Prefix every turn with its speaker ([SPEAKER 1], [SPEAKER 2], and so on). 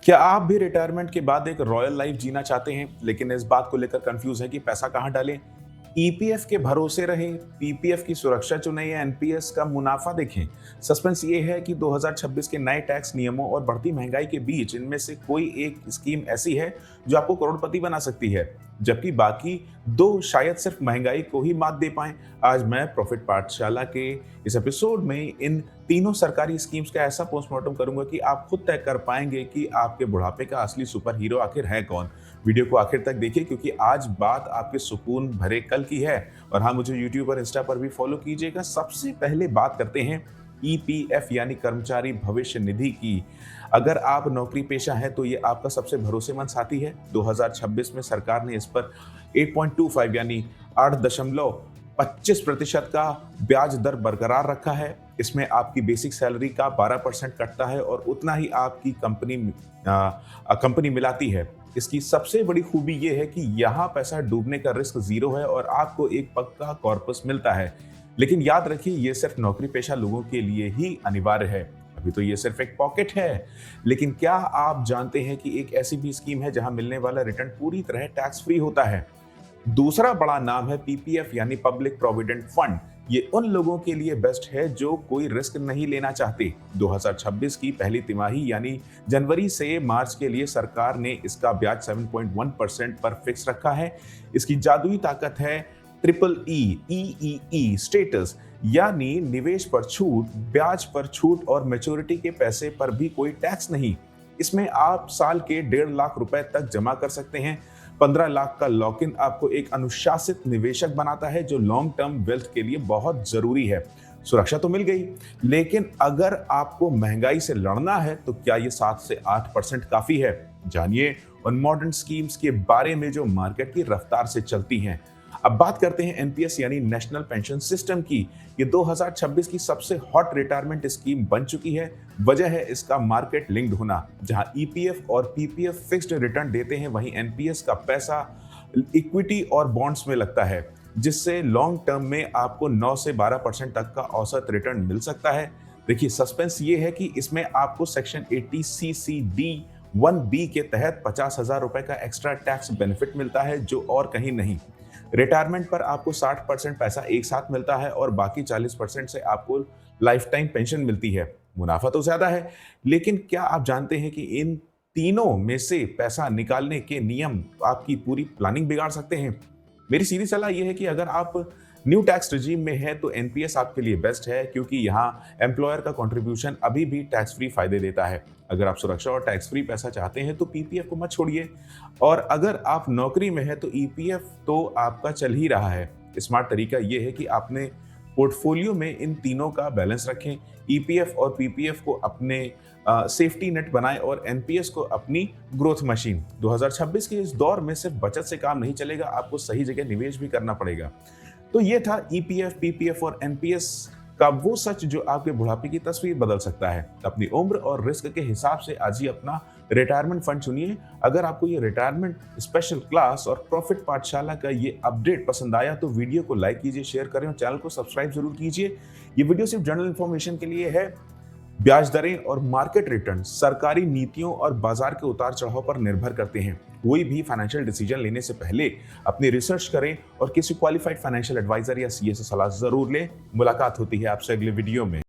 [SPEAKER 1] क्या आप भी रिटायरमेंट के बाद एक रॉयल लाइफ जीना चाहते हैं, लेकिन इस बात को लेकर कंफ्यूज हैं कि पैसा कहां डालें? ईपीएफ के भरोसे रहें, पीपीएफ की सुरक्षा चुनें या एनपीएस का मुनाफा देखें? सस्पेंस ये है कि 2026 के नए टैक्स नियमों और बढ़ती महंगाई के बीच इनमें से कोई एक स्कीम ऐसी है जो आपको करोड़पति बना सकती है, जबकि बाकी दो शायद सिर्फ महंगाई को ही मात दे पाएं। आज मैं प्रॉफिट पाठशाला के इस एपिसोड में इन तीनों सरकारी स्कीम्स का ऐसा पोस्टमार्टम करूंगा कि आप खुद तय कर पाएंगे कि आपके बुढ़ापे का असली सुपर हीरो आखिर है कौन। वीडियो को आखिर तक देखिए, क्योंकि आज बात आपके सुकून भरे कल की है। और हाँ, मुझे यूट्यूब और इंस्टा पर भी फॉलो कीजिएगा। सबसे पहले बात करते हैं ईपीएफ यानी कर्मचारी भविष्य निधि की। अगर आप नौकरी पेशा है तो ये आपका सबसे भरोसेमंद साथी है। 2026 में सरकार ने इस पर 8.25 यानी 8.25% का ब्याज दर बरकरार रखा है। इसमें आपकी बेसिक सैलरी का 12% कटता है और उतना ही आपकी कंपनी मिलाती है। इसकी सबसे बड़ी खूबी यह है कि यहाँ पैसा डूबने का रिस्क जीरो है और आपको एक पक्का कॉर्पस मिलता है। लेकिन याद रखिए, ये सिर्फ नौकरी पेशा लोगों के लिए ही अनिवार्य है। अभी तो ये सिर्फ एक पॉकेट है, लेकिन क्या आप जानते हैं कि एक ऐसी भी स्कीम है जहां मिलने वाला रिटर्न पूरी तरह टैक्स फ्री होता है? दूसरा बड़ा नाम है पीपीएफ यानी पब्लिक प्रोविडेंट फंड। ये उन लोगों के लिए बेस्ट है जो कोई रिस्क नहीं लेना चाहते। 2026 की पहली तिमाही यानी जनवरी से मार्च के लिए सरकार ने इसका ब्याज 7.1% पर फिक्स रखा है। इसकी जादुई ताकत है ट्रिपल ई स्टेटस, यानी निवेश पर छूट, ब्याज पर छूट और मैच्योरिटी के पैसे पर भी कोई टैक्स नहीं। इसमें आप साल के 1.5 लाख रुपए तक जमा कर सकते हैं। 15 लाख का लॉक इन आपको एक अनुशासित निवेशक बनाता है, जो लॉन्ग टर्म वेल्थ के लिए बहुत जरूरी है। सुरक्षा तो मिल गई, लेकिन अगर आपको महंगाई से लड़ना है तो क्या ये 7 से 8% काफी है? जानिए उन मॉडर्न स्कीम्स के बारे में जो मार्केट की रफ्तार से चलती हैं। अब बात करते हैं एनपीएस यानी नेशनल पेंशन सिस्टम की। ये 2026 की सबसे हॉट रिटायरमेंट स्कीम बन चुकी है। वजह है इसका मार्केट लिंक्ड होना। जहां ईपीएफ और पीपीएफ फिक्स्ड रिटर्न देते हैं, वहीं एनपीएस का पैसा इक्विटी और बॉन्ड्स में लगता है, जिससे लॉन्ग टर्म में आपको 9 से 12% तक का औसत रिटर्न मिल सकता है। देखिए, सस्पेंस ये है कि इसमें आपको सेक्शन 80 CCD 1B के तहत 50,000 रुपए का एक्स्ट्रा टैक्स बेनिफिट मिलता है, जो और कहीं नहीं। रिटायरमेंट पर आपको 60% पैसा एक साथ मिलता है और बाकी 40% से आपको लाइफ टाइम पेंशन मिलती है। मुनाफा तो ज्यादा है, लेकिन क्या आप जानते हैं कि इन तीनों में से पैसा निकालने के नियम आपकी पूरी प्लानिंग बिगाड़ सकते हैं? मेरी सीधी सलाह यह है कि अगर आप न्यू टैक्स रिजीम में है तो एनपीएस आपके लिए बेस्ट है, क्योंकि यहाँ एम्प्लॉयर का कंट्रीब्यूशन अभी भी टैक्स फ्री फायदे देता है। अगर आप सुरक्षा और टैक्स फ्री पैसा चाहते हैं तो पीपीएफ को मत छोड़िए, और अगर आप नौकरी में है तो ईपीएफ तो आपका चल ही रहा है। स्मार्ट तरीका यह है कि आपने पोर्टफोलियो में इन तीनों का बैलेंस रखें। ईपीएफ और पीपीएफ को अपने सेफ्टी नेट बनाएं और एनपीएस को अपनी ग्रोथ मशीन। 2026 के इस दौर में सिर्फ बचत से काम नहीं चलेगा, आपको सही जगह निवेश भी करना पड़ेगा। तो ये था ईपीएफ, पीपीएफ और एनपीएस का वो सच जो आपके बुढ़ापे की तस्वीर बदल सकता है। अपनी उम्र और रिस्क के हिसाब से आज ही अपना रिटायरमेंट फंड चुनिए। अगर आपको ये रिटायरमेंट स्पेशल क्लास और प्रॉफिट पाठशाला का ये अपडेट पसंद आया तो वीडियो को लाइक कीजिए, शेयर करें और चैनल को सब्सक्राइब जरूर कीजिए। ये वीडियो सिर्फ जनरल इंफॉर्मेशन के लिए है। ब्याज दरें और मार्केट रिटर्न सरकारी नीतियों और बाजार के उतार चढ़ाव पर निर्भर करते हैं। कोई भी फाइनेंशियल डिसीजन लेने से पहले अपनी रिसर्च करें और किसी क्वालिफाइड फाइनेंशियल एडवाइजर या सीए से सलाह जरूर लें। मुलाकात होती है आपसे अगले वीडियो में।